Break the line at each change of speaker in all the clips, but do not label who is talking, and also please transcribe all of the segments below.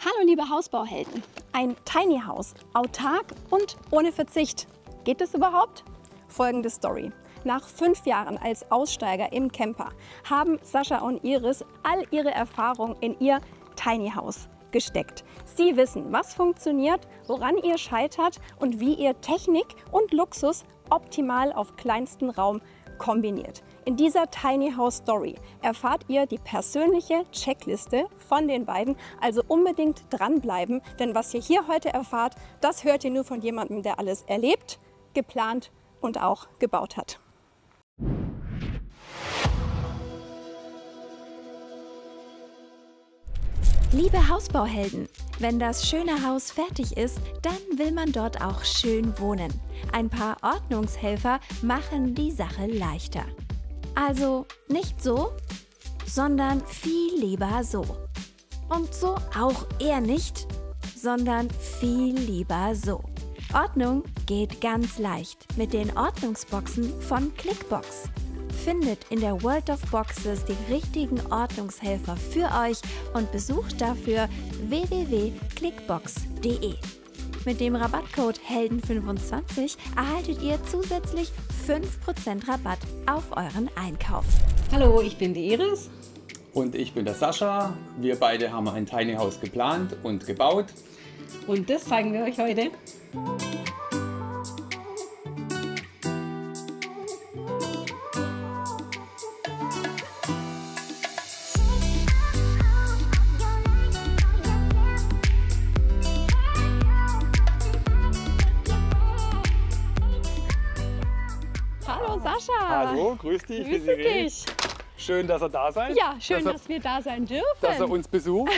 Hallo liebe Hausbauhelden, ein Tiny House, autark und ohne Verzicht. Geht es überhaupt? Folgende Story. Nach 5 Jahren als Aussteiger im Camper haben Sascha und Iris all ihre Erfahrung in ihr Tiny House gesteckt. Sie wissen, was funktioniert, woran ihr scheitert und wie ihr Technik und Luxus optimal auf kleinsten Raum kombiniert. In dieser Tiny House Story erfahrt ihr die persönliche Checkliste von den beiden, also unbedingt dranbleiben, denn was ihr hier heute erfahrt, das hört ihr nur von jemandem, der alles erlebt, geplant und auch gebaut hat.
Liebe Hausbauhelden, wenn das schöne Haus fertig ist, dann will man dort auch schön wohnen. Ein paar Ordnungshelfer machen die Sache leichter. Also nicht so, sondern viel lieber so. Und so auch eher nicht, sondern viel lieber so. Ordnung geht ganz leicht mit den Ordnungsboxen von ClickBox. Findet in der World of Boxes die richtigen Ordnungshelfer für euch und besucht dafür www.clickbox.de. Mit dem Rabattcode HELDEN25 erhaltet ihr zusätzlich 5% Rabatt auf euren Einkauf.
Hallo, ich bin die Iris.
Und ich bin der Sascha. Wir beide haben ein Tiny House geplant und gebaut.
Und das zeigen wir euch heute.
Hallo Sascha!
Hallo, grüß dich.
Grüße dich!
Schön, dass ihr da seid.
Ja, schön, dass wir da sein dürfen.
Dass ihr uns besucht.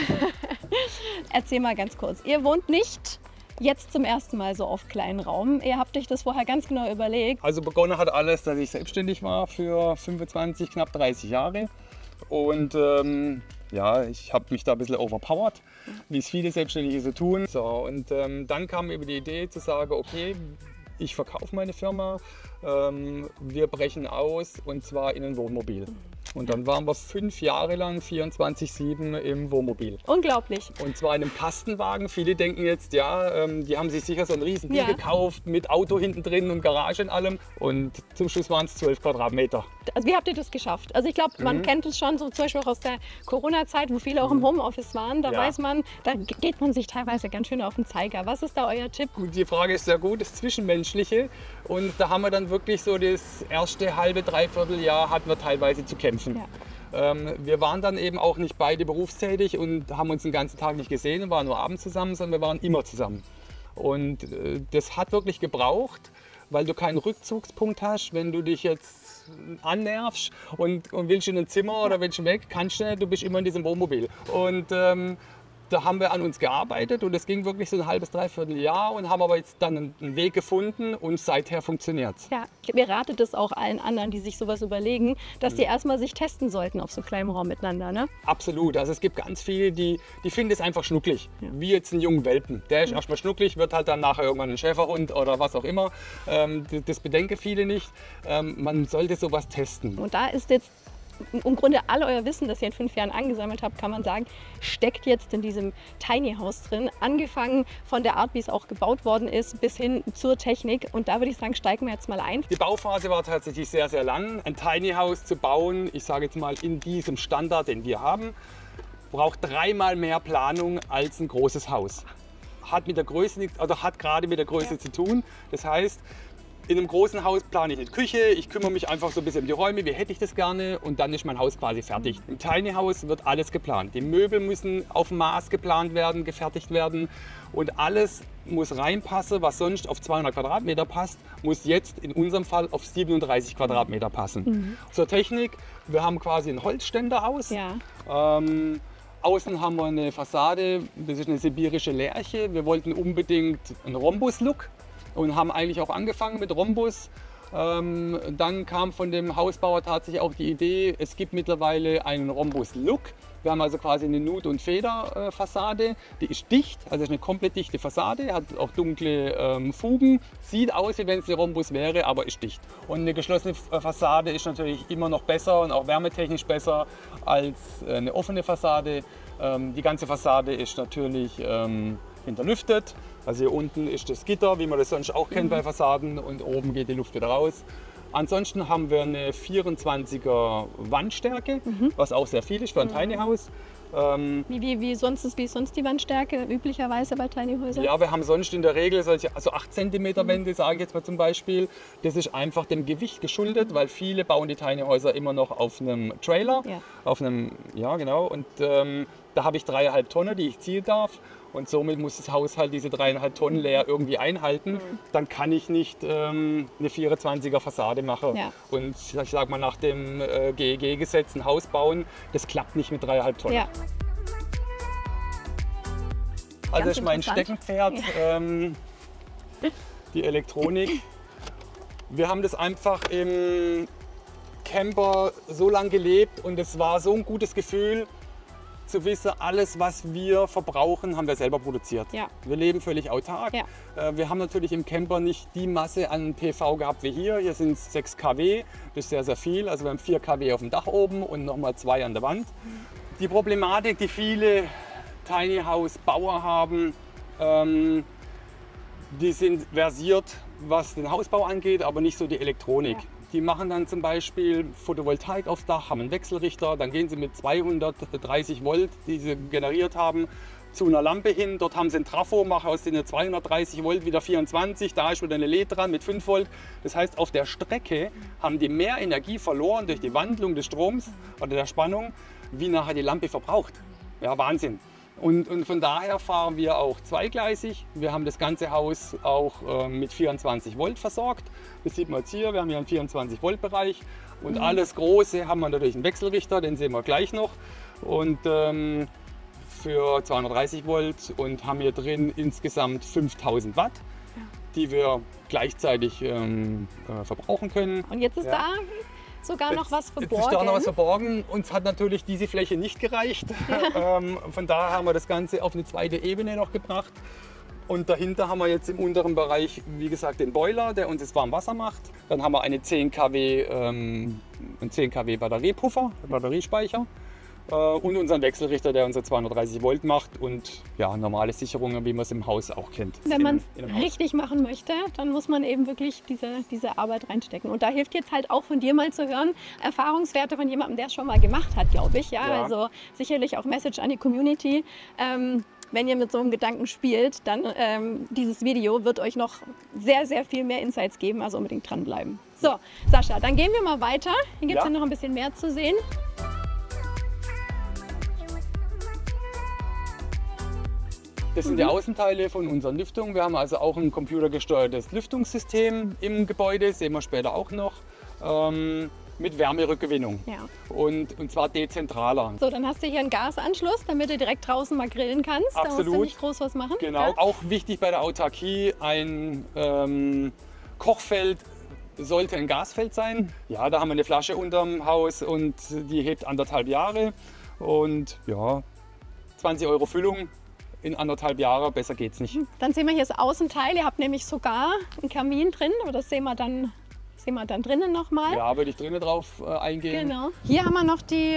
Erzähl mal ganz kurz, ihr wohnt nicht jetzt zum ersten Mal so auf kleinen Raum. Ihr habt euch das vorher ganz genau überlegt.
Also begonnen hat alles, dass ich selbstständig war für 25, knapp 30 Jahre. Und ja, ich habe mich da ein bisschen overpowered, wie es viele Selbstständige so tun. So, und dann kam über die Idee zu sagen, okay, ich verkaufe meine Firma, wir brechen aus und zwar in ein Wohnmobil. Und dann waren wir 5 Jahre lang 24/7 im Wohnmobil.
Unglaublich.
Und zwar in einem Kastenwagen. Viele denken jetzt, ja, die haben sich sicher so ein riesen Ding gekauft mit Auto hinten drin und Garage und allem. Und zum Schluss waren es 12 Quadratmeter.
Also wie habt ihr das geschafft? Also ich glaube, man kennt es schon so zum Beispiel auch aus der Corona-Zeit, wo viele auch im Homeoffice waren. Da weiß man, da geht man sich teilweise ganz schön auf den Zeiger. Was ist da euer Tipp?
Gut, die Frage ist sehr gut, das Zwischenmenschliche. Und da haben wir dann wirklich so das erste halbe, dreiviertel Jahr hatten wir teilweise zu kämpfen. Ja. Wir waren dann eben auch nicht beide berufstätig und haben uns den ganzen Tag nicht gesehen und waren nur abends zusammen, sondern wir waren immer zusammen. Und das hat wirklich gebraucht, weil du keinen Rückzugspunkt hast, wenn du dich jetzt annervst und willst in ein Zimmer oder willst weg, kannst du nicht, du bist immer in diesem Wohnmobil. Und da haben wir an uns gearbeitet und es ging wirklich so ein halbes, dreiviertel Jahr und haben aber jetzt dann einen Weg gefunden und seither funktioniert es.
Ja, mir ratet es auch allen anderen, die sich sowas überlegen, dass die erstmal sich testen sollten auf so kleinem Raum miteinander, ne?
Absolut, also es gibt ganz viele, die finden es einfach schnucklig, wie jetzt einen jungen Welpen. Der ist erstmal schnucklig, wird halt dann nachher irgendwann ein Schäferhund oder was auch immer. Das bedenken viele nicht. Man sollte sowas testen.
Und da ist jetzt im Grunde all euer Wissen, das ihr in 5 Jahren angesammelt habt, kann man sagen, steckt jetzt in diesem Tiny House drin. Angefangen von der Art, wie es auch gebaut worden ist, bis hin zur Technik. Und da würde ich sagen, steigen wir jetzt mal ein.
Die Bauphase war tatsächlich sehr, sehr lang. Ein Tiny House zu bauen, ich sage jetzt mal in diesem Standard, den wir haben, braucht 3-mal mehr Planung als ein großes Haus. Hat mit der Größe, also hat gerade mit der Größe zu tun. Das heißt, in einem großen Haus plane ich eine Küche, ich kümmere mich einfach so ein bisschen um die Räume, wie hätte ich das gerne und dann ist mein Haus quasi fertig. Im Tiny House wird alles geplant. Die Möbel müssen auf Maß geplant werden, gefertigt werden und alles muss reinpassen, was sonst auf 200 Quadratmeter passt, muss jetzt in unserem Fall auf 37 Quadratmeter passen. Zur Technik, wir haben quasi ein Holzständerhaus.
Ja.
Außen haben wir eine Fassade, das ist eine sibirische Lärche. Wir wollten unbedingt einen Rhombus-Look. Und haben eigentlich auch angefangen mit Rhombus. Dann kam von dem Hausbauer tatsächlich auch die Idee, es gibt mittlerweile einen Rhombus-Look. Wir haben also quasi eine Nut- und Feder-Fassade, die ist dicht, also ist eine komplett dichte Fassade, hat auch dunkle Fugen, sieht aus, wie wenn es eine Rhombus wäre, aber ist dicht. Und eine geschlossene Fassade ist natürlich immer noch besser und auch wärmetechnisch besser als eine offene Fassade. Die ganze Fassade ist natürlich hinterlüftet. Also hier unten ist das Gitter, wie man das sonst auch kennt bei Fassaden, und oben geht die Luft wieder raus. Ansonsten haben wir eine 24er Wandstärke, was auch sehr viel ist für ein Tiny House.
Wie sonst ist die Wandstärke üblicherweise bei Tiny Häusern?
Ja, wir haben sonst in der Regel solche, also 8 cm Wände, sage ich jetzt mal zum Beispiel. Das ist einfach dem Gewicht geschuldet, weil viele bauen die Tiny Häuser immer noch auf einem Trailer.
Ja.
Auf einem, ja genau, und da habe ich 3,5 Tonnen, die ich ziehen darf. Und somit muss das Haus halt diese 3,5 Tonnen leer irgendwie einhalten. Dann kann ich nicht eine 24er Fassade machen.
Ja.
Und ich sage mal, nach dem GEG-Gesetz ein Haus bauen, das klappt nicht mit 3,5 Tonnen.
Ja.
Also
Ganz
ist mein
interessant.
Steckenpferd, die Elektronik. Wir haben das einfach im Camper so lange gelebt und es war so ein gutes Gefühl, zu wissen, alles, was wir verbrauchen, haben wir selber produziert.
Ja.
Wir leben völlig autark.
Ja.
Wir haben natürlich im Camper nicht die Masse an PV gehabt wie hier. Hier sind es 6 kW, das ist sehr, sehr viel. Also wir haben 4 kW auf dem Dach oben und nochmal 2 an der Wand. Die Problematik, die viele Tiny House Bauer haben, die sind versiert, was den Hausbau angeht, aber nicht so die Elektronik.
Ja.
Die machen dann zum Beispiel Photovoltaik aufs Dach, haben einen Wechselrichter, dann gehen sie mit 230 Volt, die sie generiert haben, zu einer Lampe hin. Dort haben sie einen Trafo, machen aus den 230 Volt wieder 24, da ist wieder eine LED dran mit 5 Volt. Das heißt, auf der Strecke haben die mehr Energie verloren durch die Wandlung des Stroms oder der Spannung, wie nachher die Lampe verbraucht. Ja, Wahnsinn. Und von daher fahren wir auch zweigleisig. Wir haben das ganze Haus auch mit 24 Volt versorgt. Das sieht man jetzt hier, wir haben hier einen 24 Volt Bereich. Und alles Große haben wir natürlich einen Wechselrichter, den sehen wir gleich noch. Und für 230 Volt und haben hier drin insgesamt 5000 Watt, die wir gleichzeitig verbrauchen können.
Und jetzt ist da sogar noch was
Jetzt
verborgen.
ist da noch was verborgen. Uns hat natürlich diese Fläche nicht gereicht. Von daher haben wir das Ganze auf eine zweite Ebene noch gebracht. Und dahinter haben wir jetzt im unteren Bereich, wie gesagt, den Boiler, der uns das Warmwasser macht. Dann haben wir einen 10 kW Batteriepuffer, Batteriespeicher. Und unseren Wechselrichter, der unsere 230 Volt macht, und ja, normale Sicherungen, wie man es im Haus auch kennt.
Wenn man es
In einem Haus.
richtig machen möchte, dann muss man eben wirklich diese Arbeit reinstecken. Und da hilft jetzt halt auch von dir mal zu hören, Erfahrungswerte von jemandem, der es schon mal gemacht hat, glaube ich. Ja?
Ja.
Also sicherlich auch Message an die Community. Wenn ihr mit so einem Gedanken spielt, dann dieses Video wird euch noch sehr, sehr viel mehr Insights geben, also unbedingt dranbleiben. So, Sascha, dann gehen wir mal weiter. Hier gibt es
Ja.
noch ein bisschen mehr zu sehen.
Das sind die Außenteile von unseren Lüftungen. Wir haben also auch ein computergesteuertes Lüftungssystem im Gebäude, sehen wir später auch noch, mit Wärmerückgewinnung.
Ja.
Und zwar dezentraler.
So, dann hast du hier einen Gasanschluss, damit du direkt draußen mal grillen kannst. Da musst du
Absolut.
nicht groß was machen.
Genau.
Ja?
Auch wichtig bei der Autarkie, ein Kochfeld sollte ein Gasfeld sein. Ja, da haben wir eine Flasche unterm Haus und die hebt 1,5 Jahre. Und ja, 20 € Füllung in 1,5 Jahre, besser geht's nicht.
Dann sehen wir hier das Außenteil. Ihr habt nämlich sogar einen Kamin drin, aber das sehen wir dann drinnen nochmal.
Ja, würde ich drinnen drauf eingehen.
Genau. Hier haben wir noch die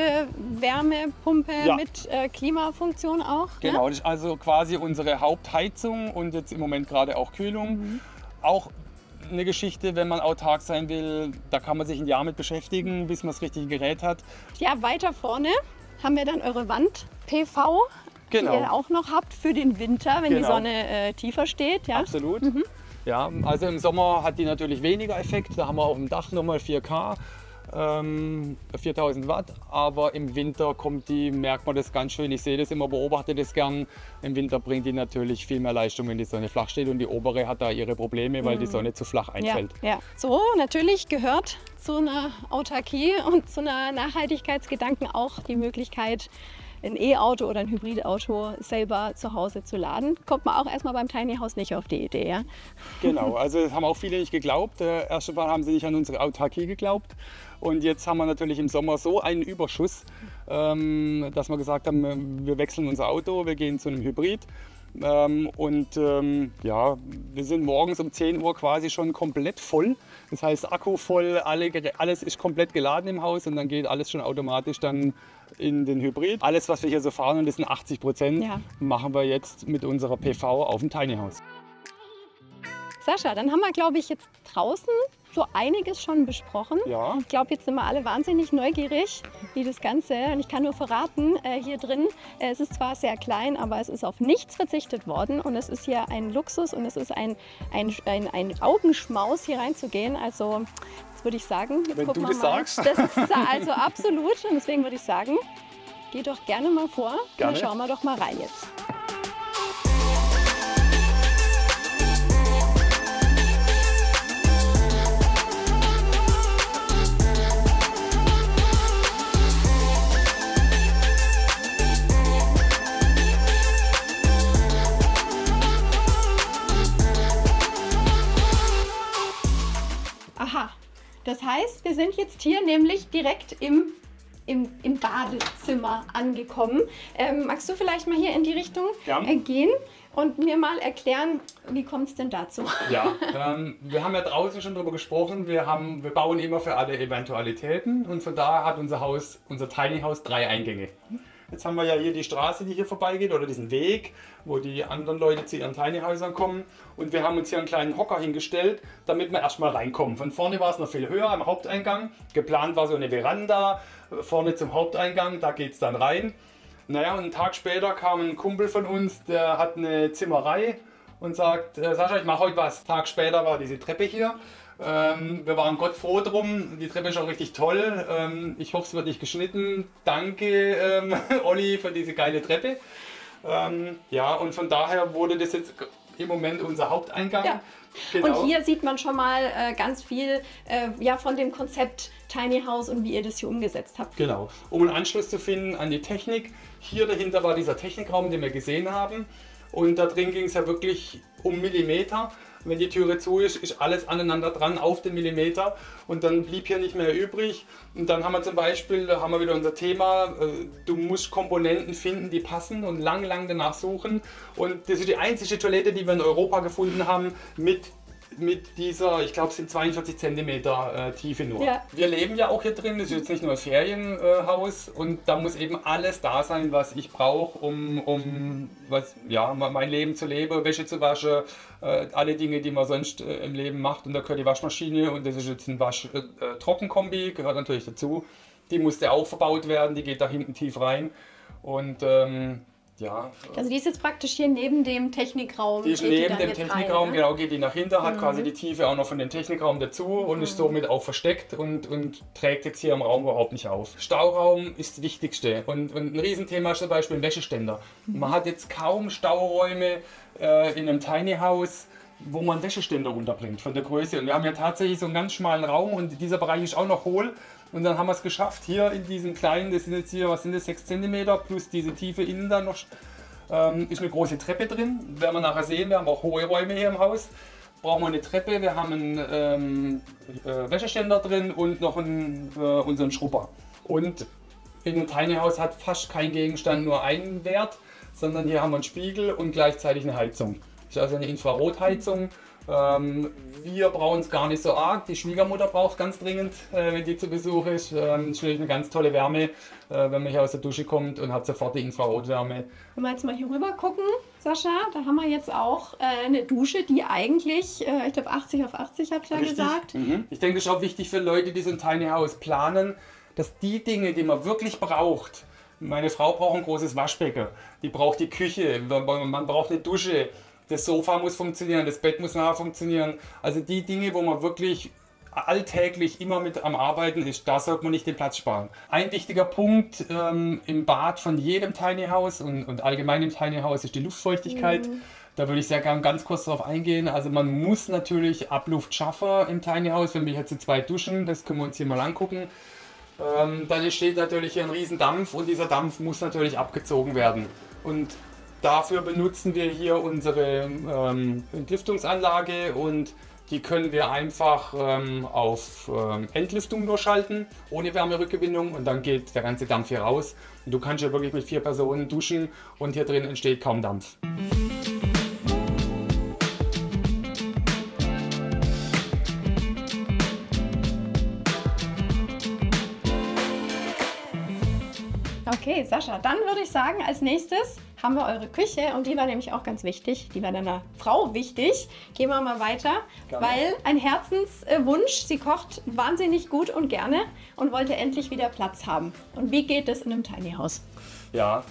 Wärmepumpe
Ja.
mit Klimafunktion auch.
Genau,
Ne?
das ist also quasi unsere Hauptheizung und jetzt im Moment gerade auch Kühlung. Auch eine Geschichte, wenn man autark sein will, da kann man sich ein Jahr mit beschäftigen, bis man das richtige Gerät hat.
Ja, weiter vorne haben wir dann eure Wand-PV, die
Genau.
ihr auch noch habt für den Winter, wenn die
Genau.
Sonne tiefer steht. Ja?
Absolut. Ja, also im Sommer hat die natürlich weniger Effekt. Da haben wir auf dem Dach nochmal 4K, 4000 Watt. Aber im Winter merkt man das ganz schön. Ich sehe das immer, beobachte das gern. Im Winter bringt die natürlich viel mehr Leistung, wenn die Sonne flach steht. Und die obere hat da ihre Probleme, weil die Sonne zu flach
Ja,
einfällt.
ja. So, natürlich gehört zu einer Autarkie und zu einer Nachhaltigkeitsgedanken auch die Möglichkeit, ein E-Auto oder ein Hybridauto selber zu Hause zu laden. Kommt man auch erstmal beim Tiny House nicht auf die Idee. Ja?
Genau, also das haben auch viele nicht geglaubt. Erst einmal haben sie nicht an unsere Autarkie geglaubt. Und jetzt haben wir natürlich im Sommer so einen Überschuss, dass wir gesagt haben, wir wechseln unser Auto, wir gehen zu einem Hybrid. Ja, wir sind morgens um 10 Uhr quasi schon komplett voll. Das heißt Akku voll, alles ist komplett geladen im Haus und dann geht alles schon automatisch dann in den Hybrid. Alles, was wir hier so fahren, und das sind 80%,
Ja.
machen wir jetzt mit unserer PV auf dem Tiny House.
Sascha, dann haben wir, glaube ich, jetzt draußen so einiges schon besprochen.
Ja.
Ich glaube, jetzt sind wir alle wahnsinnig neugierig, wie das Ganze, und ich kann nur verraten, hier drin, es ist zwar sehr klein, aber es ist auf nichts verzichtet worden und es ist hier ein Luxus und es ist ein Augenschmaus, hier reinzugehen. Also, jetzt würde ich sagen, jetzt
Wenn
gucken
du
wir
das
mal.
sagst.
Das ist also absolut, und deswegen würde ich sagen, geh doch gerne mal vor.
Gerne.
Dann schauen wir doch mal rein jetzt. Aha, das heißt, wir sind jetzt hier nämlich direkt im Badezimmer angekommen. Magst du vielleicht mal hier in die Richtung gehen und mir mal erklären, wie kommt es denn dazu?
Ja, wir haben ja draußen schon darüber gesprochen, wir bauen immer für alle Eventualitäten und von daher hat unser Tiny House 3 Eingänge. Jetzt haben wir ja hier die Straße, die hier vorbeigeht, oder diesen Weg, wo die anderen Leute zu ihren Tiny Häusern kommen. Und wir haben uns hier einen kleinen Hocker hingestellt, damit wir erstmal reinkommen. Von vorne war es noch viel höher am Haupteingang. Geplant war so eine Veranda vorne zum Haupteingang, da geht es dann rein. Naja, und einen Tag später kam ein Kumpel von uns, der hat eine Zimmerei und sagt, Sascha, ich mache heute was. Einen Tag später war diese Treppe hier. Wir waren Gott froh drum, die Treppe ist auch richtig toll. Ich hoffe, es wird nicht geschnitten. Danke, Olli, für diese geile Treppe. Ja, und von daher wurde das jetzt im Moment unser Haupteingang.
Ja.
Genau.
Und hier sieht man schon mal ganz viel ja, von dem Konzept Tiny House und wie ihr das hier umgesetzt habt.
Genau, um einen Anschluss zu finden an die Technik. Hier dahinter war dieser Technikraum, den wir gesehen haben. Und da drin ging es ja wirklich um Millimeter. Wenn die Türe zu ist, ist alles aneinander dran auf den Millimeter und dann blieb hier nicht mehr übrig. Und dann haben wir zum Beispiel, da haben wir wieder unser Thema, du musst Komponenten finden, die passen und lang danach suchen. Und das ist die einzige Toilette, die wir in Europa gefunden haben mit dieser, ich glaube es sind 42 cm Tiefe nur. Ja. Wir leben ja auch hier drin, das ist jetzt nicht nur ein Ferienhaus und da muss eben alles da sein, was ich brauche, um mein Leben zu leben, Wäsche zu waschen, alle Dinge, die man sonst im Leben macht. Und da gehört die Waschmaschine und das ist jetzt ein Trockenkombi, gehört natürlich dazu. Die musste auch verbaut werden, die geht da hinten tief rein und ja.
Also die ist jetzt praktisch hier neben dem Technikraum.
Die ist neben dem Technikraum, rein, ne? Genau, geht die nach hinten, hat quasi die Tiefe auch noch von dem Technikraum dazu und ist somit auch versteckt und trägt jetzt hier im Raum überhaupt nicht auf. Stauraum ist das Wichtigste und ein Riesenthema ist zum Beispiel ein Wäscheständer. Man hat jetzt kaum Stauräume in einem Tiny House, wo man Wäscheständer unterbringt von der Größe. Und wir haben ja tatsächlich so einen ganz schmalen Raum und dieser Bereich ist auch noch hohl. Und dann haben wir es geschafft, hier in diesem kleinen, das sind jetzt hier, was sind das, 6 cm plus diese Tiefe innen dann noch, ist eine große Treppe drin. Werden wir nachher sehen, wir haben auch hohe Räume hier im Haus. Brauchen wir eine Treppe, wir haben einen Wäscheständer drin und noch unseren Schrubber. Und in einem Tiny House hat fast kein Gegenstand nur einen Wert, sondern hier haben wir einen Spiegel und gleichzeitig eine Heizung. Das ist also eine Infrarotheizung. Wir brauchen es gar nicht so arg. Die Schwiegermutter braucht es ganz dringend, wenn die zu Besuch ist. Das ist eine ganz tolle Wärme, wenn man hier aus der Dusche kommt und hat sofort die Infrarotwärme.
Wenn wir jetzt mal hier rüber gucken, Sascha, da haben wir jetzt auch eine Dusche, die eigentlich, ich glaube 80 auf 80 habt ihr ja gesagt.
Mhm. Ich denke, es ist auch wichtig für Leute, die so ein Tiny House planen, dass die Dinge, die man wirklich braucht, meine Frau braucht ein großes Waschbecken, die braucht die Küche, man braucht eine Dusche. Das Sofa muss funktionieren, das Bett muss nachher funktionieren. Also die Dinge, wo man wirklich alltäglich immer mit am Arbeiten ist, da sollte man nicht den Platz sparen. Ein wichtiger Punkt im Bad von jedem Tiny House und allgemein im Tiny House ist die Luftfeuchtigkeit. Da würde ich sehr gerne ganz kurz darauf eingehen. Also man muss natürlich Abluft schaffen im Tiny House. Wenn wir jetzt zu zweit duschen, das können wir uns hier mal angucken. Dann entsteht natürlich hier ein riesen Dampf und dieser Dampf muss natürlich abgezogen werden. Und dafür benutzen wir hier unsere Entlüftungsanlage und die können wir einfach auf Entlüftung nur schalten, ohne Wärmerückgewinnung und dann geht der ganze Dampf hier raus. Und du kannst ja wirklich mit 4 Personen duschen und hier drin entsteht kaum Dampf.
Okay, Sascha, dann würde ich sagen, als nächstes haben wir eure Küche und die war nämlich auch ganz wichtig. Die war deiner Frau wichtig. Gehen wir mal weiter,
Gerne.
weil ein Herzenswunsch, sie kocht wahnsinnig gut und gerne und wollte endlich wieder Platz haben. Und wie geht es in einem Tiny House?
Ja,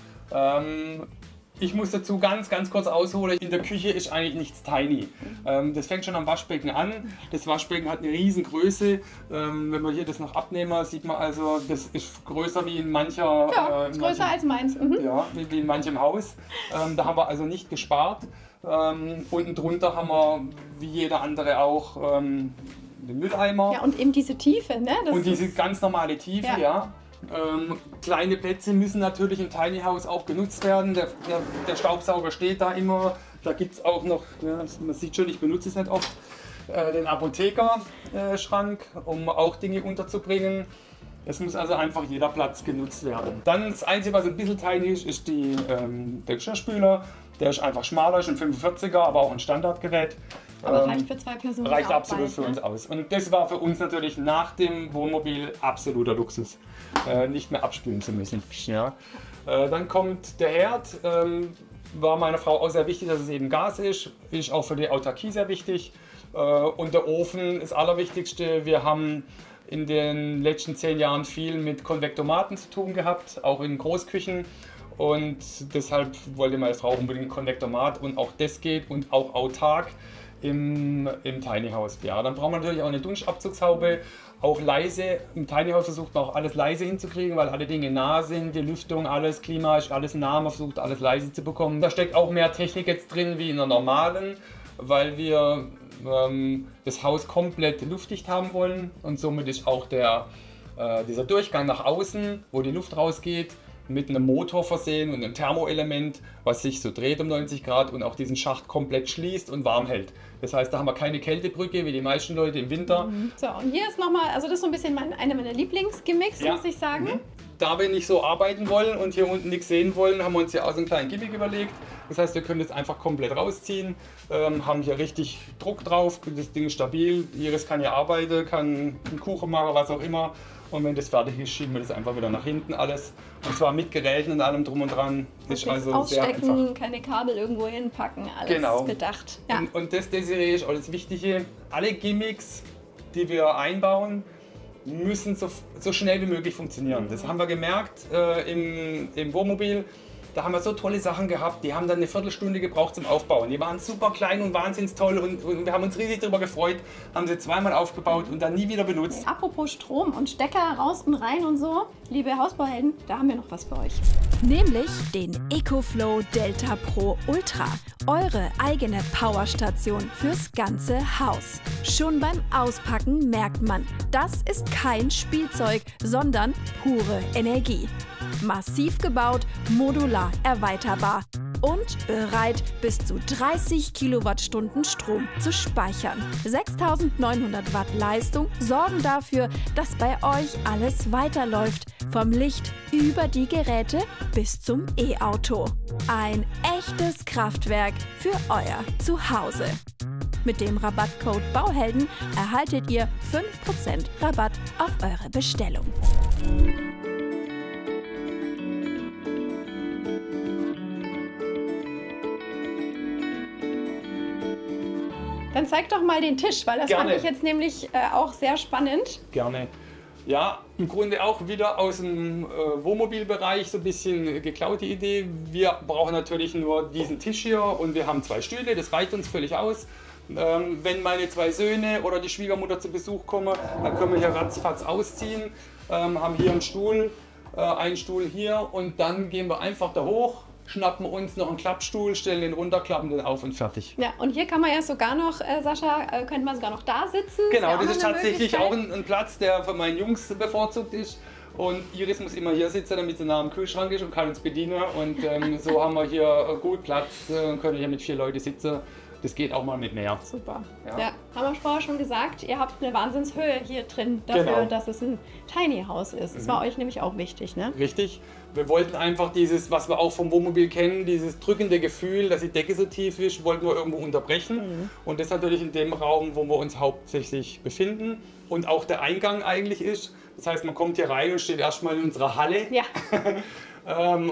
ich muss dazu ganz kurz ausholen. In der Küche ist eigentlich nichts tiny. Das fängt schon am Waschbecken an. Das Waschbecken hat eine riesen Größe. Wenn wir hier das noch abnehmen, sieht man also, das ist größer wie in mancher...
Ja, ist größer als meins. Mhm.
Ja, wie in manchem Haus. Da haben wir also nicht gespart. Unten drunter haben wir, wie jeder andere auch, den Mülleimer.
Ja, und eben diese Tiefe, ne? Das
Und diese
ist-
ganz normale Tiefe,
Ja.
ja. Kleine Plätze müssen natürlich im Tiny House auch genutzt werden. Der Staubsauger steht da immer. Da gibt es auch noch, ja, man sieht schon, ich benutze es nicht oft, den Apothekerschrank, um auch Dinge unterzubringen. Es muss also einfach jeder Platz genutzt werden. Dann das Einzige, was ein bisschen tiny ist der Geschirrspüler. Der ist einfach schmaler, ist ein 45er, aber auch ein Standardgerät.
Aber reicht für 2 Personen.
Reicht
auch
absolut
bald,
für
ne?
uns aus. Und das war für uns natürlich nach dem Wohnmobil absoluter Luxus, nicht mehr abspülen zu müssen. Ja. Dann kommt der Herd. War meiner Frau auch sehr wichtig, dass es eben Gas ist. Ist auch für die Autarkie sehr wichtig. Und der Ofen ist das Allerwichtigste. Wir haben in den letzten 10 Jahren viel mit Konvektomaten zu tun gehabt, auch in Großküchen. Und deshalb wollte meine Frau unbedingt ein Konvektomat und auch das geht und auch autark im Tiny House. Ja, dann braucht man natürlich auch eine Dunstabzugshaube, auch leise. Im Tiny House versucht man auch alles leise hinzukriegen, weil alle Dinge nah sind, die Lüftung, alles, Klima ist alles nah, man versucht alles leise zu bekommen. Da steckt auch mehr Technik jetzt drin wie in der normalen, weil wir das Haus komplett luftdicht haben wollen und somit ist auch dieser Durchgang nach außen, wo die Luft rausgeht, mit einem Motor versehen und einem Thermoelement, was sich so dreht um 90 Grad und auch diesen Schacht komplett schließt und warm hält. Das heißt, da haben wir keine Kältebrücke wie die meisten Leute im Winter.
So, und hier ist nochmal, also das ist so ein bisschen eine meiner Lieblingsgimmicks,
Ja.
muss ich sagen.
Mhm. Da wir nicht so arbeiten wollen und hier unten nichts sehen wollen, haben wir uns hier auch so einen kleinen Gimmick überlegt. Das heißt, wir können das einfach komplett rausziehen, haben hier richtig Druck drauf, das Ding ist stabil. Iris kann hier arbeiten, kann einen Kuchen machen, was auch immer. Und wenn das fertig ist, schieben wir das einfach wieder nach hinten alles. Und zwar mit Geräten und allem drum und dran. Ist
Nichts
also sehr einfach.
ausstecken, keine Kabel irgendwo hinpacken, alles
Genau.
bedacht. Ja.
Und das, Desiree, ist auch das Wichtige. Alle Gimmicks, die wir einbauen, müssen so schnell wie möglich funktionieren. Das haben wir gemerkt im Wohnmobil. Da haben wir so tolle Sachen gehabt, die haben dann eine Viertelstunde gebraucht zum Aufbauen. Die waren super klein und wahnsinnig toll und wir haben uns riesig darüber gefreut, haben sie zweimal aufgebaut und dann nie wieder benutzt.
Apropos Strom und Stecker raus und rein und so, liebe Hausbauhelden, da haben wir noch was für euch.
Nämlich den EcoFlow Delta Pro Ultra. Eure eigene Powerstation fürs ganze Haus. Schon beim Auspacken merkt man, das ist kein Spielzeug, sondern pure Energie. Massiv gebaut, modular erweiterbar und bereit, bis zu 30 Kilowattstunden Strom zu speichern. 6900 Watt Leistung sorgen dafür, dass bei euch alles weiterläuft. Vom Licht über die Geräte bis zum E-Auto. Ein echtes Kraftwerk für euer Zuhause. Mit dem Rabattcode BAUHELDEN erhaltet ihr 5% Rabatt auf eure Bestellung.
Dann zeig doch mal den Tisch, weil das
Gerne.
fand ich jetzt nämlich auch sehr spannend.
Gerne. Ja, im Grunde auch wieder aus dem Wohnmobilbereich so ein bisschen geklaute Idee. Wir brauchen natürlich nur diesen Tisch hier und wir haben 2 Stühle, das reicht uns völlig aus. Wenn meine 2 Söhne oder die Schwiegermutter zu Besuch kommen, dann können wir hier ratzfatz ausziehen, haben hier einen Stuhl hier und dann gehen wir einfach da hoch, schnappen uns noch einen Klappstuhl, stellen den runter, klappen den auf und fertig.
Ja, und hier kann man ja sogar noch, Sascha, könnte man sogar noch da sitzen.
Genau,
ja auch
das ist
noch eine
tatsächlich auch
Möglichkeit.
ein Platz, der von meinen Jungs bevorzugt ist. Und Iris muss immer hier sitzen, damit sie nah am Kühlschrank ist und kann uns bedienen. Und so haben wir hier gut Platz und können hier mit 4 Leuten sitzen. Das geht auch mal mit mehr.
Super.
Ja.
Ja, haben wir vorher schon gesagt, ihr habt eine Wahnsinnshöhe hier drin dafür,
Genau.
dass es ein Tiny House ist. Das war euch nämlich auch wichtig, ne?
Richtig. Wir wollten einfach dieses, was wir auch vom Wohnmobil kennen, dieses drückende Gefühl, dass die Decke so tief ist, wollten wir irgendwo unterbrechen. Und das natürlich in dem Raum, wo wir uns hauptsächlich befinden und auch der Eingang eigentlich ist. Das heißt, man kommt hier rein und steht erstmal in unserer Halle.
Ja.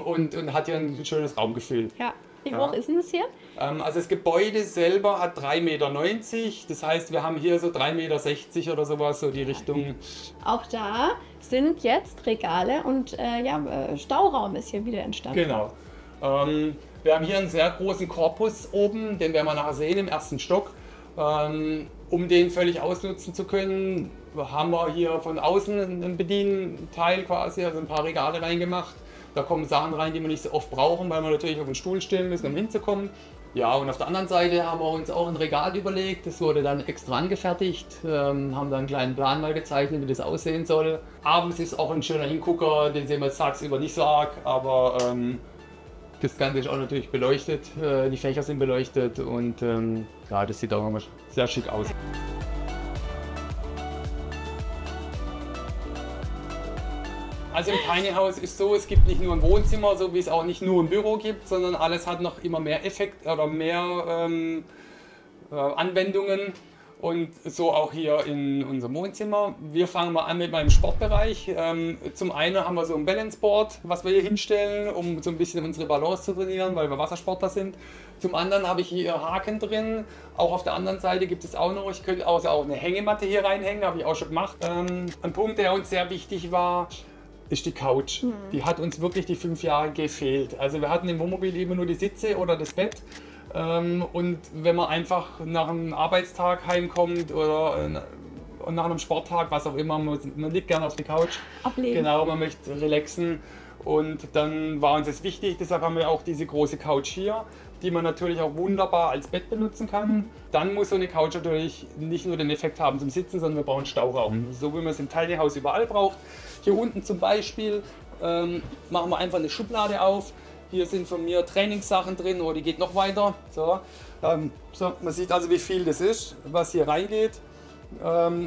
und hat hier ein schönes Raumgefühl.
Ja. Wie hoch ist denn das hier?
Also das Gebäude selber hat 3,90 Meter. Das heißt, wir haben hier so 3,60 Meter oder sowas, so die Richtung.
Auch da sind jetzt Regale und Stauraum ist hier wieder entstanden.
Genau. Wir haben hier einen sehr großen Korpus oben, den werden wir nachher sehen im ersten Stock. Um den völlig ausnutzen zu können, haben wir hier von außen einen Bedienteil quasi, also ein paar Regale reingemacht. Da kommen Sachen rein, die wir nicht so oft brauchen, weil wir natürlich auf den Stuhl stehen müssen, um hinzukommen. Ja, und auf der anderen Seite haben wir uns auch ein Regal überlegt. Das wurde dann extra angefertigt, haben dann einen kleinen Plan mal gezeichnet, wie das aussehen soll. Abends ist auch ein schöner Hingucker, den sehen wir jetzt tagsüber nicht so arg, aber das Ganze ist auch natürlich beleuchtet. Die Fächer sind beleuchtet und ja, das sieht auch immer sehr schick aus. Also im Tiny House ist so, es gibt nicht nur ein Wohnzimmer, so wie es auch nicht nur ein Büro gibt, sondern alles hat noch immer mehr Effekt oder mehr Anwendungen. Und so auch hier in unserem Wohnzimmer. Wir fangen mal an mit meinem Sportbereich. Zum einen haben wir so ein Balanceboard, was wir hier hinstellen, um so ein bisschen unsere Balance zu trainieren, weil wir Wassersportler sind. Zum anderen habe ich hier Haken drin. Auch auf der anderen Seite gibt es auch noch, ich könnte auch eine Hängematte hier reinhängen, habe ich auch schon gemacht. Ein Punkt, der uns sehr wichtig war, ist die Couch. Die hat uns wirklich die 5 Jahre gefehlt. Also wir hatten im Wohnmobil immer nur die Sitze oder das Bett. Und wenn man einfach nach einem Arbeitstag heimkommt oder nach einem Sporttag, was auch immer, man liegt gerne auf der Couch.
Ablegen.
Genau, man möchte relaxen. Und dann war uns das wichtig, deshalb haben wir auch diese große Couch hier, die man natürlich auch wunderbar als Bett benutzen kann. Dann muss so eine Couch natürlich nicht nur den Effekt haben zum Sitzen, sondern wir brauchen Stauraum. So wie man es im Tiny House überall braucht. Hier unten zum Beispiel machen wir einfach eine Schublade auf. Hier sind von mir Trainingssachen drin, die geht noch weiter. So, man sieht also, wie viel das ist, was hier reingeht.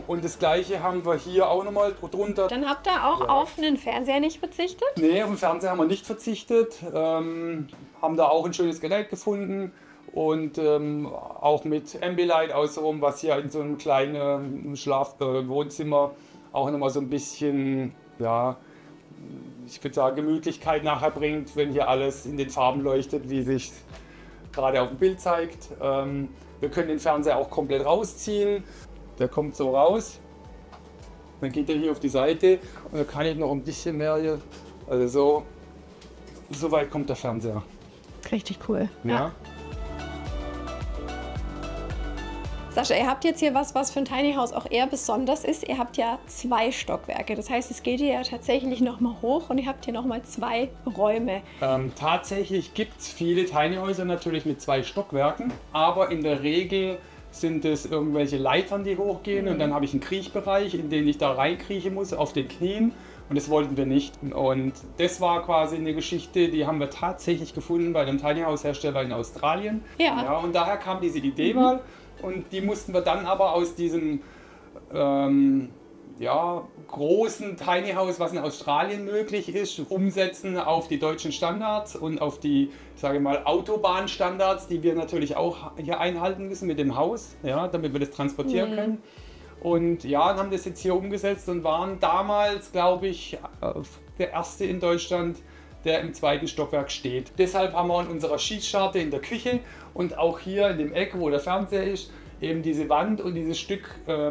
Und das gleiche haben wir hier auch nochmal drunter.
Dann habt ihr auch auf einen Fernseher nicht verzichtet?
Nee, auf den Fernseher haben wir nicht verzichtet. Haben da auch ein schönes Gerät gefunden. Und auch mit Ambilight außenrum, was hier in so einem kleinen Wohnzimmer auch nochmal so ein bisschen, ja, ich würde sagen, Gemütlichkeit nachher bringt, wenn hier alles in den Farben leuchtet, wie sich gerade auf dem Bild zeigt. Wir können den Fernseher auch komplett rausziehen. Der kommt so raus. Dann geht er hier auf die Seite und dann kann ich noch ein bisschen mehr hier. Also so weit kommt der Fernseher.
Richtig cool.
Ja.
Sascha, ihr habt jetzt hier was für ein Tiny House auch eher besonders ist. Ihr habt ja 2 Stockwerke. Das heißt, es geht hier ja tatsächlich nochmal hoch und ihr habt hier nochmal 2 Räume.
Tatsächlich gibt es viele Tiny Häuser natürlich mit 2 Stockwerken, aber in der Regel sind es irgendwelche Leitern, die hochgehen und dann habe ich einen Kriechbereich, in den ich da reinkriechen muss, auf den Knien. Und das wollten wir nicht. Und das war quasi eine Geschichte, die haben wir tatsächlich gefunden bei einem Tiny House Hersteller in Australien.
Ja.
Und daher kam diese Idee mal. Und die mussten wir dann aber aus diesem großen Tiny House, was in Australien möglich ist, umsetzen auf die deutschen Standards und auf die, sage mal, Autobahnstandards, die wir natürlich auch hier einhalten müssen mit dem Haus, ja, damit wir das transportieren können. Und ja, haben das jetzt hier umgesetzt und waren damals, glaube ich, der erste in Deutschland, der im 2. Stockwerk steht. Deshalb haben wir in unserer Schießscharte in der Küche und auch hier in dem Eck, wo der Fernseher ist, eben diese Wand und dieses Stück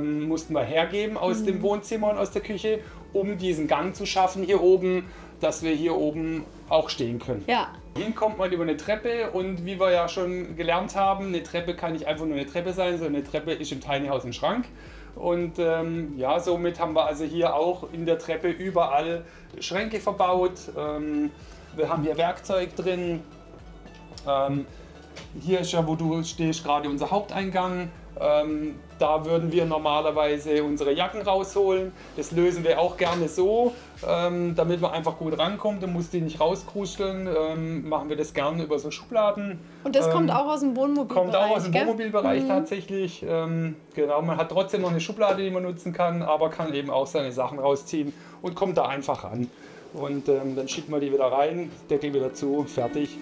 mussten wir hergeben aus dem Wohnzimmer und aus der Küche, um diesen Gang zu schaffen hier oben, dass wir hier oben auch stehen können.
Ja.
Hier kommt man über eine Treppe und wie wir ja schon gelernt haben, eine Treppe kann nicht einfach nur eine Treppe sein, sondern eine Treppe ist im Tiny House ein Schrank. Und somit haben wir also hier auch in der Treppe überall Schränke verbaut. Wir haben hier Werkzeug drin. Hier ist ja, wo du stehst, gerade unser Haupteingang. Da würden wir normalerweise unsere Jacken rausholen. Das lösen wir auch gerne so, damit man einfach gut rankommt und muss die nicht rauskruscheln. Machen wir das gerne über so Schubladen.
Und das kommt auch aus dem Wohnmobilbereich?
Kommt auch aus dem
gell?
Wohnmobilbereich tatsächlich. Genau, man hat trotzdem noch eine Schublade, die man nutzen kann, aber kann eben auch seine Sachen rausziehen und kommt da einfach ran. Und dann schickt man die wieder rein, Deckel wieder zu, fertig.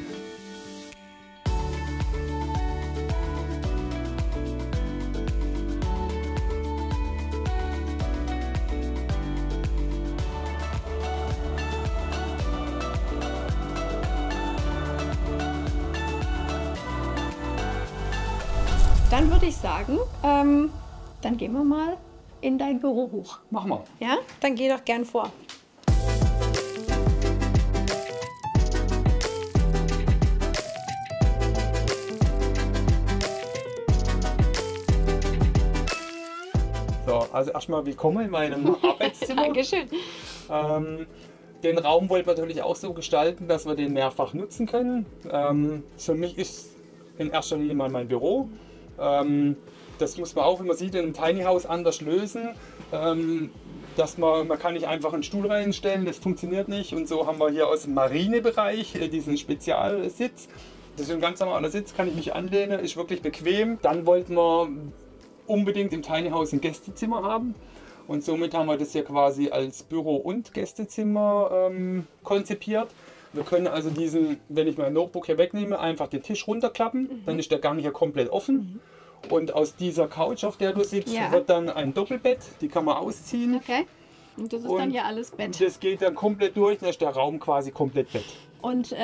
Dann würde ich sagen, dann gehen wir mal in dein Büro hoch.
Machen wir.
Ja? Dann geh doch gern vor.
So, also erstmal willkommen in meinem Arbeitszimmer.
Dankeschön.
Den Raum wollten wir natürlich auch so gestalten, dass wir den mehrfach nutzen können. Für mich ist in erster Linie mal mein Büro. Das muss man auch, wie man sieht, in einem Tiny House anders lösen. Dass man kann nicht einfach einen Stuhl reinstellen, das funktioniert nicht. Und so haben wir hier aus dem Marinebereich diesen Spezialsitz. Das ist ein ganz normaler Sitz, kann ich mich anlehnen, ist wirklich bequem. Dann wollten wir unbedingt im Tiny House ein Gästezimmer haben. Und somit haben wir das hier quasi als Büro- und Gästezimmer konzipiert. Wir können also diesen, wenn ich mein Notebook hier wegnehme, einfach den Tisch runterklappen. Dann ist der Gang hier komplett offen. Und aus dieser Couch, auf der du sitzt, wird dann ein Doppelbett. Die kann man ausziehen.
Okay. Und das ist dann hier alles Bett.
Das geht dann komplett durch, dann ist der Raum quasi komplett Bett.
Und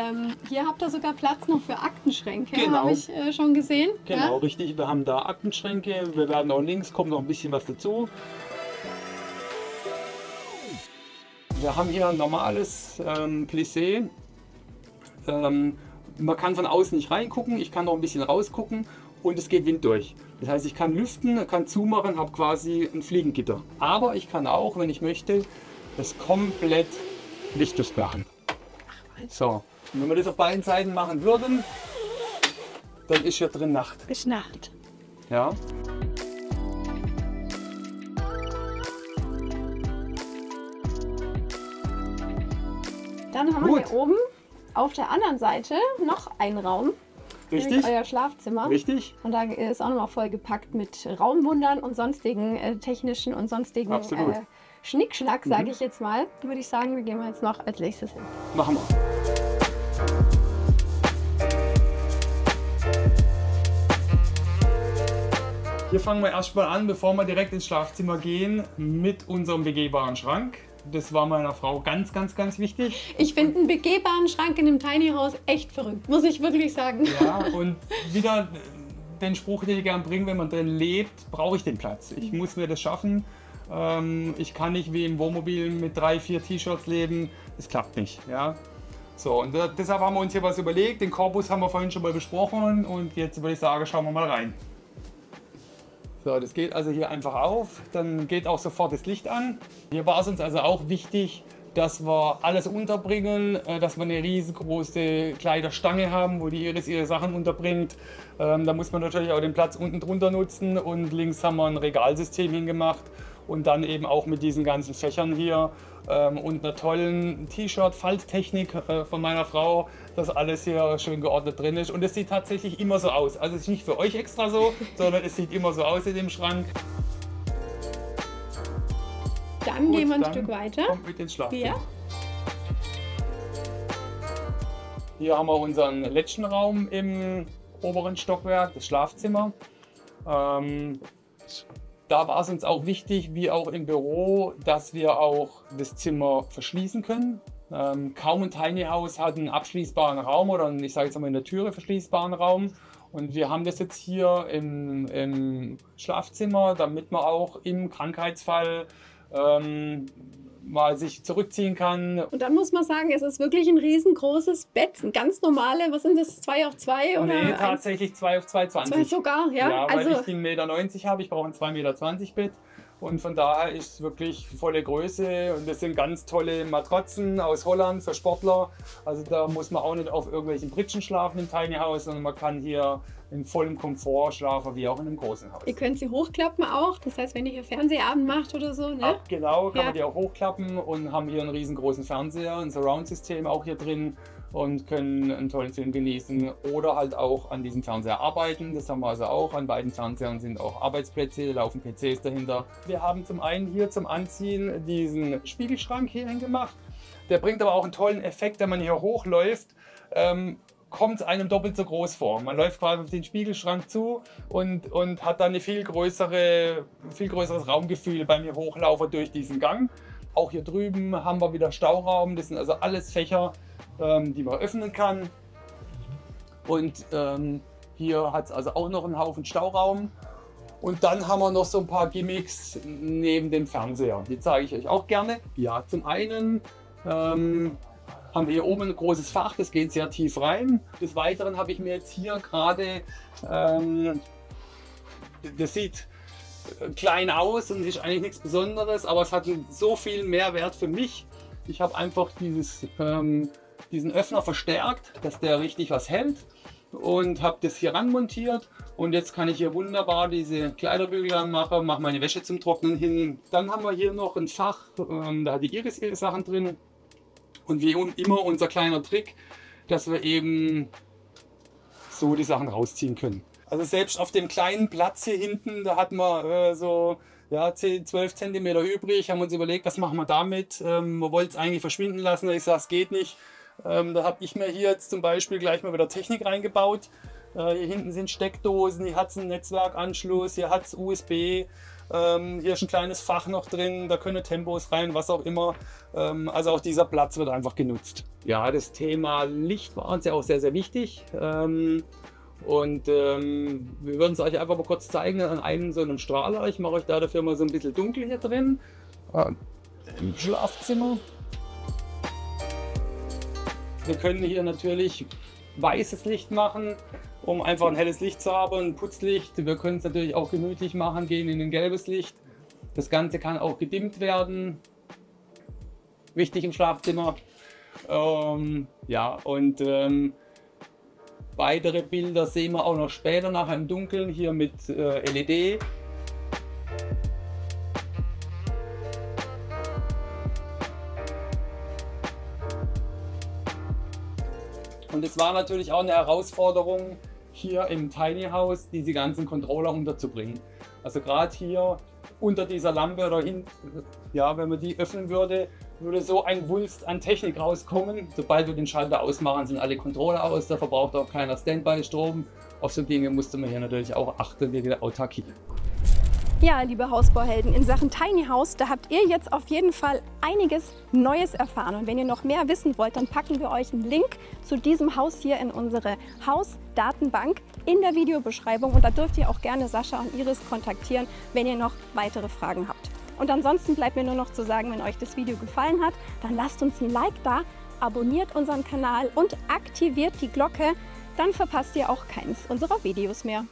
hier habt ihr sogar Platz noch für Aktenschränke,
Genau.
habe ich schon gesehen.
Genau, richtig. Wir haben da Aktenschränke. Wir werden auch links, kommt noch ein bisschen was dazu. Wir haben hier ein normales Plissé. Man kann von außen nicht reingucken, ich kann noch ein bisschen rausgucken und es geht Wind durch. Das heißt, ich kann lüften, kann zumachen, habe quasi ein Fliegengitter. Aber ich kann auch, wenn ich möchte, das komplett lichtdicht machen. So, und wenn wir das auf beiden Seiten machen würden, dann ist hier drin Nacht.
Bis Nacht.
Ja.
Dann haben wir hier oben auf der anderen Seite noch einen Raum.
Richtig.
Nämlich euer Schlafzimmer.
Richtig.
Und da ist auch nochmal vollgepackt mit Raumwundern und sonstigen technischen und sonstigen Schnickschnack, sage ich jetzt mal. Würde ich sagen, wir gehen jetzt noch als nächstes hin.
Machen wir. Hier fangen wir erstmal an, bevor wir direkt ins Schlafzimmer gehen, mit unserem begehbaren Schrank. Das war meiner Frau ganz, ganz, ganz wichtig.
Ich finde einen begehbaren Schrank in einem Tiny House echt verrückt, muss ich wirklich sagen.
Ja, und wieder den Spruch, den ich gerne bringe, wenn man drin lebt, brauche ich den Platz. Ich muss mir das schaffen. Ich kann nicht wie im Wohnmobil mit 3, 4 T-Shirts leben. Das klappt nicht. Ja? So, und deshalb haben wir uns hier was überlegt. Den Korpus haben wir vorhin schon mal besprochen und jetzt würde ich sagen, schauen wir mal rein. So, das geht also hier einfach auf, dann geht auch sofort das Licht an. Hier war es uns also auch wichtig, dass wir alles unterbringen, dass wir eine riesengroße Kleiderstange haben, wo die Iris ihre Sachen unterbringt. Da muss man natürlich auch den Platz unten drunter nutzen und links haben wir ein Regalsystem hingemacht und dann eben auch mit diesen ganzen Fächern hier und einer tollen T-Shirt-Falttechnik von meiner Frau, dass alles hier schön geordnet drin ist. Und es sieht tatsächlich immer so aus. Also es ist nicht für euch extra so, sondern es sieht immer so aus in dem Schrank.
Dann gehen wir ein Stück weiter.
Kommt mit ins Schlafzimmer.
Ja.
Hier haben wir unseren letzten Raum im oberen Stockwerk, das Schlafzimmer. Da war es uns auch wichtig, wie auch im Büro, dass wir auch das Zimmer verschließen können. Kaum ein Tiny House hat einen abschließbaren Raum oder einen, ich sage jetzt mal in der Türe verschließbaren Raum. Und wir haben das jetzt hier im Schlafzimmer, damit man auch im Krankheitsfall mal sich zurückziehen kann.
Und dann muss man sagen, es ist wirklich ein riesengroßes Bett, ein ganz normale, was sind das, 2 auf 2? Oder
nee, tatsächlich 2 auf 2, 20.
2 sogar, ja?
Ja, weil
also,
ich 1,90 Meter habe, ich brauche ein 2,20 Meter Bett. Und von daher ist es wirklich volle Größe und das sind ganz tolle Matratzen aus Holland für Sportler. Also da muss man auch nicht auf irgendwelchen Pritschen schlafen im Tiny House, sondern man kann hier in vollem Komfort schlafen, wie auch in einem großen Haus.
ihr könnt sie hochklappen auch, das heißt, wenn ihr hier Fernsehabend macht oder so, ne?
Genau, kann
Ja.
man die auch hochklappen und haben hier einen riesengroßen Fernseher, ein Surround-System auch hier drin und können einen tollen Film genießen oder halt auch an diesem Fernseher arbeiten. Das haben wir also auch. An beiden Fernsehern sind auch Arbeitsplätze, da laufen PCs dahinter. Wir haben zum einen hier zum Anziehen diesen Spiegelschrank hier hingemacht. Der bringt aber auch einen tollen Effekt, wenn man hier hochläuft. Kommt es einem doppelt so groß vor. Man läuft quasi auf den Spiegelschrank zu und hat dann ein viel größeres Raumgefühl beim hier Hochlaufen durch diesen Gang. Auch hier drüben haben wir wieder Stauraum. Das sind also alles Fächer, die man öffnen kann. Und Hier hat es also auch noch einen Haufen Stauraum. Und dann haben wir noch so ein paar Gimmicks neben dem Fernseher. Die zeige ich euch auch gerne. Ja, zum einen haben wir hier oben ein großes Fach, das geht sehr tief rein. Des Weiteren habe ich mir jetzt hier gerade, das sieht klein aus und ist eigentlich nichts Besonderes, aber es hat so viel Mehrwert für mich. Ich habe einfach diesen Öffner verstärkt, dass der richtig was hält, und habe das hier ran montiert. Und jetzt kann ich hier wunderbar diese Kleiderbügel anmachen, mache meine Wäsche zum Trocknen hin. Dann haben wir hier noch ein Fach, da hat die Iris ihre Sachen drin. Und wie immer unser kleiner Trick, dass wir eben so die Sachen rausziehen können. Also selbst auf dem kleinen Platz hier hinten, da hatten wir so 10, 12 cm übrig, haben uns überlegt, was machen wir damit. Wir wollten es eigentlich verschwinden lassen, ich sage, es geht nicht. Da habe ich mir hier jetzt zum Beispiel gleich mal wieder Technik reingebaut. Hier hinten sind Steckdosen, hier hat es einen Netzwerkanschluss, hier hat es USB. Hier ist ein kleines Fach noch drin, da können Tempos rein, was auch immer. Also auch dieser Platz wird einfach genutzt. Ja, das Thema Licht war uns ja auch sehr, sehr wichtig. Wir würden es euch einfach mal kurz zeigen an einem so einem Strahler. Ich mache euch da dafür mal so ein bisschen dunkel hier drin. Im Schlafzimmer. Wir können hier natürlich weißes Licht machen, um einfach ein helles Licht zu haben, ein Putzlicht. Wir können es natürlich auch gemütlich machen, gehen in ein gelbes Licht. Das Ganze kann auch gedimmt werden. Wichtig im Schlafzimmer. Weitere Bilder sehen wir auch noch später, nachher im Dunkeln, hier mit LED. Und es war natürlich auch eine Herausforderung, hier im Tiny House diese ganzen Controller unterzubringen. Also gerade hier unter dieser Lampe oder hinten, ja, wenn man die öffnen würde, würde so ein Wulst an Technik rauskommen. Sobald wir den Schalter ausmachen, sind alle Controller aus, da verbraucht auch keiner Standby-Strom. Auf so Dinge musste man hier natürlich auch achten wegen der Autarkie.
Ja, liebe Hausbauhelden, in Sachen Tiny House, da habt ihr jetzt auf jeden Fall einiges Neues erfahren. Und wenn ihr noch mehr wissen wollt, dann packen wir euch einen Link zu diesem Haus hier in unsere Hausdatenbank in der Videobeschreibung. Und da dürft ihr auch gerne Sascha und Iris kontaktieren, wenn ihr noch weitere Fragen habt. Und ansonsten bleibt mir nur noch zu sagen, wenn euch das Video gefallen hat, dann lasst uns ein Like da, abonniert unseren Kanal und aktiviert die Glocke. Dann verpasst ihr auch keins unserer Videos mehr.